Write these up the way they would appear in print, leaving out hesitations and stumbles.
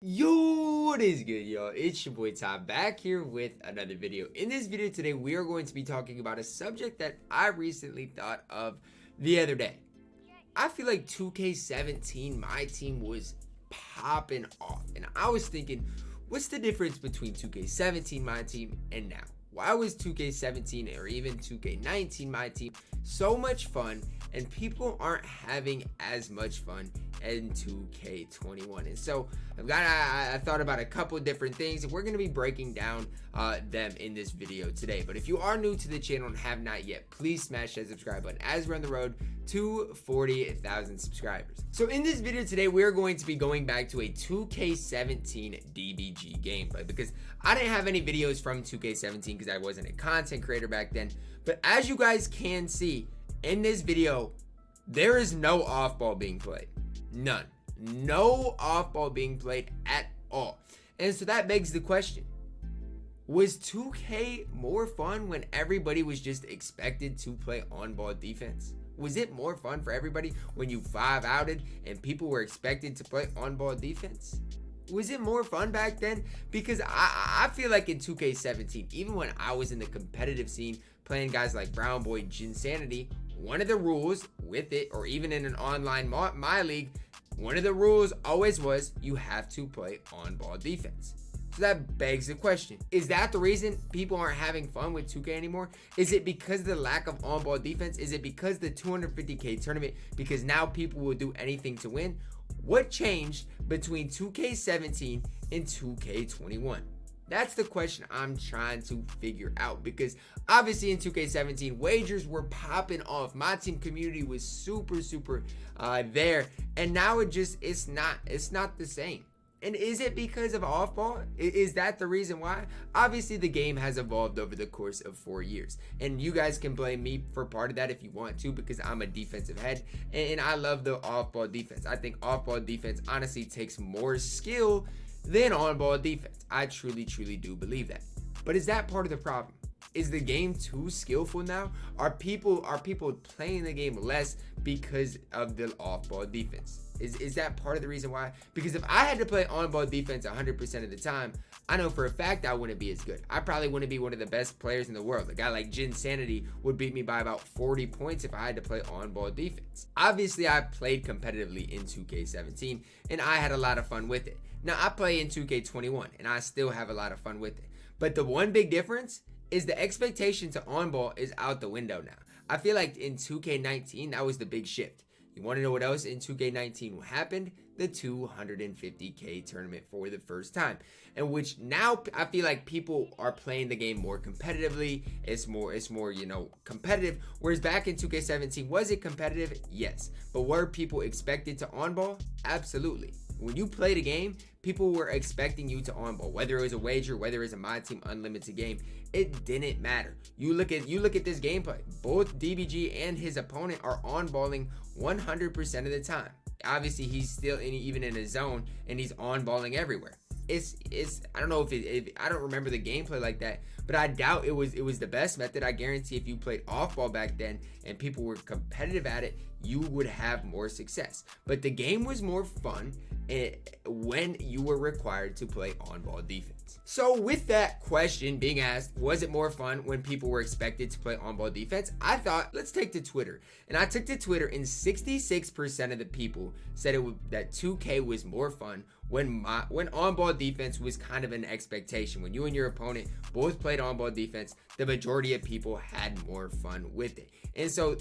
Yo, what is good, y'all? It's your boy Ty back here with another video. In this video today, we are going to be talking about a subject that I recently thought of the other day. I feel like 2K17, my team was popping off. And I was thinking, what's the difference between 2K17, my team, and now? Why was 2K17 or even 2K19, my team, so much fun and people aren't having as much fun in 2K21? And so I thought about a couple different things, and we're going to be breaking down them in this video today. But if you are new to the channel and have not yet, please smash that subscribe button as we're on the road to 40,000 subscribers. So in this video today, we're going to be going back to a 2K17 DBG gameplay because I didn't have any videos from 2K17 because I wasn't a content creator back then. But as you guys can see in this video, there is no off-ball being played. None. No off-ball being played at all. And so that begs the question, was 2K more fun when everybody was just expected to play on-ball defense? Was it more fun for everybody when you 5-outed and people were expected to play on-ball defense? Was it more fun back then? Because I feel like in 2K17, even when I was in the competitive scene playing guys like Brown Boy, JayCanada, one of the rules with it, or even in an online my league, one of the rules always was you have to play on-ball defense. So that begs the question, is that the reason people aren't having fun with 2K anymore? Is it because of the lack of on-ball defense? Is it because the 250K tournament, because now people will do anything to win? What changed between 2K17 and 2K21? That's the question I'm trying to figure out, because obviously in 2K17 wagers were popping off. My team community was super there, and now it's not the same. And is it because of off-ball? Is that the reason why? Obviously, the game has evolved over the course of 4 years. And you guys can blame me for part of that if you want to, because I'm a defensive head. And I love the off-ball defense. I think off-ball defense honestly takes more skill than on-ball defense. I truly do believe that. But is that part of the problem? Is the game too skillful now? Are people playing the game less because of the off-ball defense? Is that part of the reason why? Because if I had to play on-ball defense 100% of the time, I know for a fact I wouldn't be as good. I probably wouldn't be one of the best players in the world. A guy like JayCanada would beat me by about 40 points if I had to play on-ball defense. Obviously, I played competitively in 2K17, and I had a lot of fun with it. Now, I play in 2K21, and I still have a lot of fun with it. But the one big difference is the expectation to on-ball is out the window now. I feel like in 2K19, that was the big shift. You want to know what else in 2K19 happened? The 250K tournament for the first time, in which now I feel like people are playing the game more competitively. It's more, competitive. Whereas back in 2K17, was it competitive? Yes. But were people expected to on-ball? Absolutely. When you played a game, people were expecting you to on-ball. Whether it was a wager, whether it was a MyTeam Unlimited game, it didn't matter. You look at this gameplay. Both DBG and his opponent are on-balling 100% of the time. Obviously, he's still even in his zone, and he's on-balling everywhere. I don't know if I don't remember the gameplay like that, but I doubt it was the best method. I guarantee if you played off-ball back then and people were competitive at it, you would have more success. But the game was more fun when you were required to play on-ball defense. So with that question being asked, was it more fun when people were expected to play on-ball defense? I thought, let's take to Twitter. And I took to Twitter, and 66% of the people said that 2K was more fun when on-ball defense was kind of an expectation. When you and your opponent both played on-ball defense, the majority of people had more fun with it. And so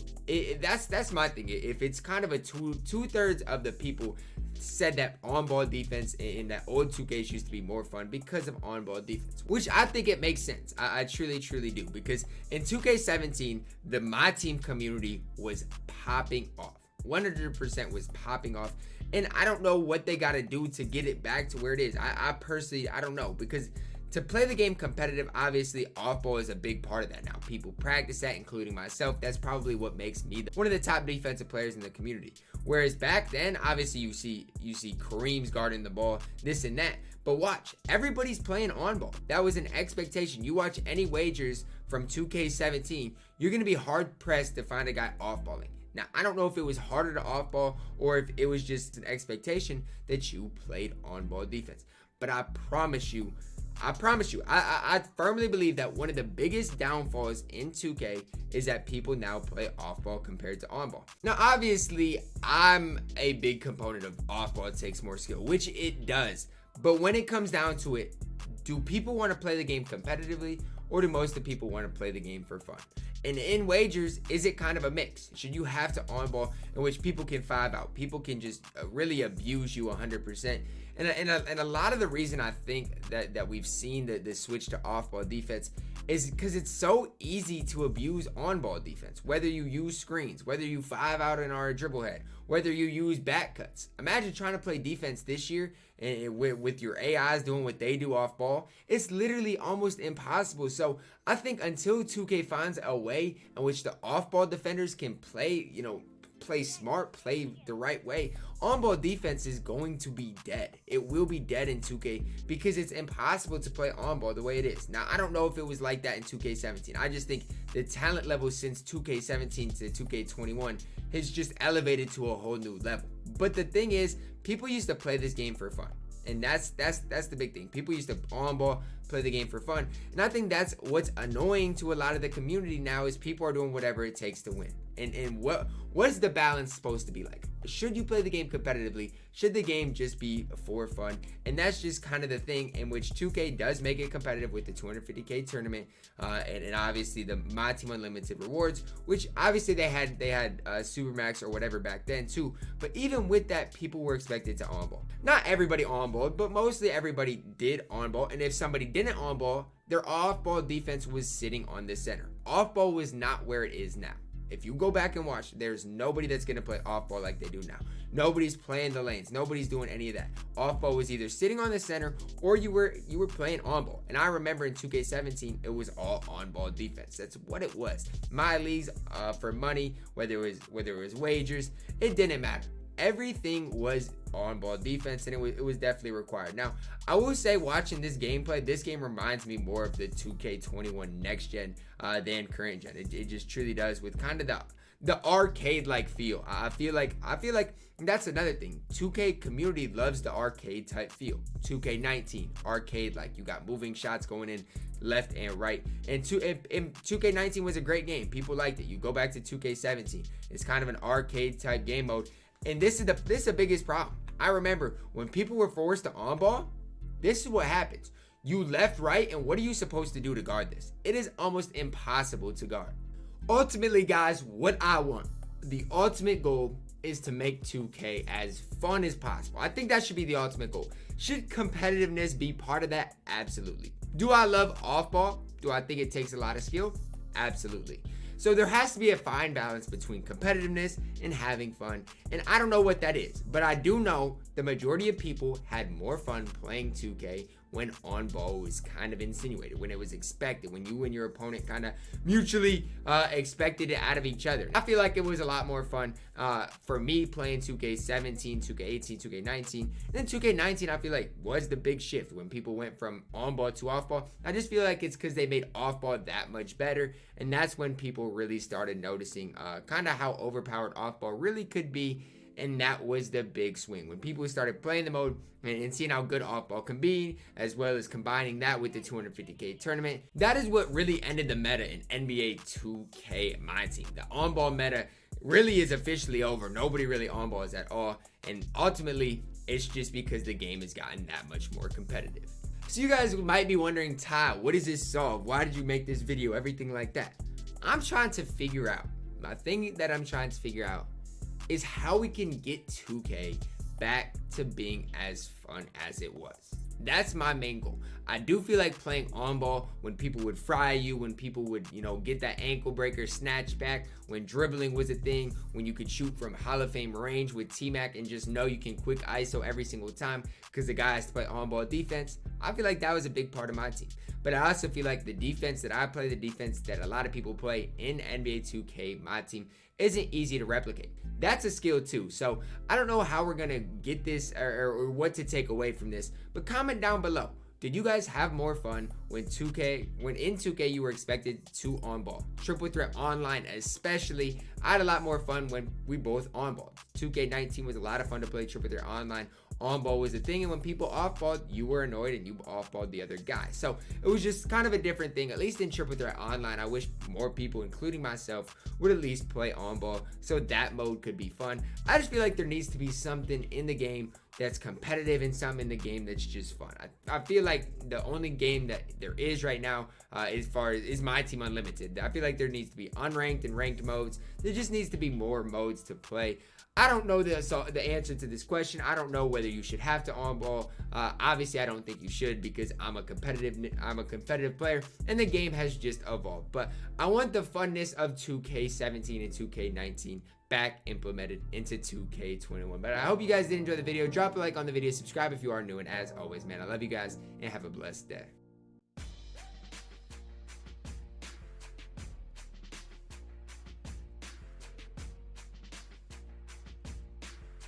that's my thing. If it's kind of a two-thirds of the people said that on-ball defense in that old 2Ks used to be more fun because of on-ball defense, which I think it makes sense. I truly do, because in 2K17, the My Team community was popping off. 100% was popping off, and I don't know what they got to do to get it back to where it is. I personally, I don't know, because to play the game competitive, obviously off-ball is a big part of that now. People practice that, including myself. That's probably what makes me one of the top defensive players in the community. Whereas back then, obviously you see Kareem's guarding the ball, this and that. But watch, everybody's playing on-ball. That was an expectation. You watch any wagers from 2K17, you're going to be hard-pressed to find a guy off-balling. Now, I don't know if it was harder to off ball or if it was just an expectation that you played on ball defense. But I promise you, I firmly believe that one of the biggest downfalls in 2K is that people now play off ball compared to on ball. Now, obviously, I'm a big component of off ball takes more skill, which it does. But when it comes down to it, do people want to play the game competitively, or do most of the people want to play the game for fun? And in wagers, is it kind of a mix? Should you have to on ball in which people can 5 out? People can just really abuse you 100%. And a lot of the reason I think that we've seen the switch to off ball defense is because it's so easy to abuse on ball defense. Whether you use screens, whether you 5 out in our dribble head, whether you use back cuts. Imagine trying to play defense this year and with your AIs doing what they do off ball. It's literally almost impossible. So I think until 2K finds a way in which the off ball defenders can play, play smart, play the right way, on-ball defense is going to be dead. It will be dead in 2K because it's impossible to play on-ball the way it is. Now, I don't know if it was like that in 2K17. I just think the talent level since 2K17 to 2K21 has just elevated to a whole new level. But the thing is, people used to play this game for fun. And that's the big thing. People used to on ball play the game for fun. And I think that's what's annoying to a lot of the community now is people are doing whatever it takes to win. And what is the balance supposed to be like? Should you play the game competitively? Should the game just be for fun? And that's just kind of the thing in which 2K does make it competitive with the 250K tournament and obviously the MyTeam Unlimited rewards, which obviously they had Supermax or whatever back then too. But even with that, people were expected to on ball. Not everybody on ball, but mostly everybody did on ball. And if somebody didn't on ball, their off ball defense was sitting on the center. Off ball was not where it is now. If you go back and watch, there's nobody that's going to play off ball like they do now. Nobody's playing the lanes. Nobody's doing any of that. Off ball was either sitting on the center or you were playing on ball. And I remember in 2K17, it was all on ball defense. That's what it was. My leagues for money, whether it was wagers, it didn't matter. Everything was on ball defense, and it was definitely required. Now, I will say, watching this gameplay, this game reminds me more of the 2K21 next gen than current gen. It just truly does, with kind of the arcade like feel. I feel like that's another thing. 2K community loves the arcade type feel. 2K19 arcade, like you got moving shots going in left and right. And 2K19 was a great game. People liked it. You go back to 2K17, it's kind of an arcade type game mode. And this is the biggest problem. I remember when people were forced to on ball, this is what happens. You left, right, and what are you supposed to do to guard this? It is almost impossible to guard. Ultimately, guys, what I want, the ultimate goal is to make 2K as fun as possible. I think that should be the ultimate goal. Should competitiveness be part of that? Absolutely. Do I love off ball? Do I think it takes a lot of skill? Absolutely. So there has to be a fine balance between competitiveness and having fun. And I don't know what that is, but I do know the majority of people had more fun playing 2K when on ball was kind of insinuated, when it was expected, when you and your opponent kind of mutually expected it out of each other. I feel like it was a lot more fun for me playing 2K17, 2K18, 2K19. And then 2K19, I feel like was the big shift when people went from on ball to off ball. I just feel like it's because they made off ball that much better. And that's when people really started noticing kind of how overpowered off ball really could be. And that was the big swing when people started playing the mode and seeing how good off ball can be, as well as combining that with the 250K tournament. That is what really ended the meta in NBA 2K MyTeam. The on ball meta really is officially over. Nobody really on balls at all. And ultimately, it's just because the game has gotten that much more competitive. So you guys might be wondering, Ty, what does this solve? Why did you make this video? Everything like that. I'm trying to figure out. My thing that I'm trying to figure out is how we can get 2K back to being as fun as it was. That's my main goal. I do feel like playing on ball when people would fry you, when people would, get that ankle breaker snatch back, when dribbling was a thing, when you could shoot from Hall of Fame range with T-Mac and just know you can quick ISO every single time because the guy has to play on ball defense. I feel like that was a big part of my team. But I also feel like the defense that I play, the defense that a lot of people play in NBA 2K, my team, isn't easy to replicate. That's a skill too. So I don't know how we're going to get this or what to take away from this, but comment down below. did you guys have more fun when in 2K you were expected to on-ball? Triple Threat Online especially, I had a lot more fun when we both on-balled. 2K19 was a lot of fun to play Triple Threat Online. On-ball was a thing, and when people off-balled, you were annoyed and you off-balled the other guy. So it was just kind of a different thing. At least in Triple Threat Online, I wish more people, including myself, would at least play on-ball so that mode could be fun. I just feel like there needs to be something in the game that's competitive and something in the game that's just fun. I feel like the only game that there is right now as far as is MyTeam Unlimited. I feel like there needs to be unranked and ranked modes. There just needs to be more modes to play. I don't know the answer to this question. I don't know whether you should have to on-ball. Obviously, I don't think you should because I'm a competitive player and the game has just evolved. But I want the funness of 2K17 and 2K19 back implemented into 2K21. But I hope you guys did enjoy the video. Drop a like on the video. Subscribe if you are new. And as always, man, I love you guys and have a blessed day.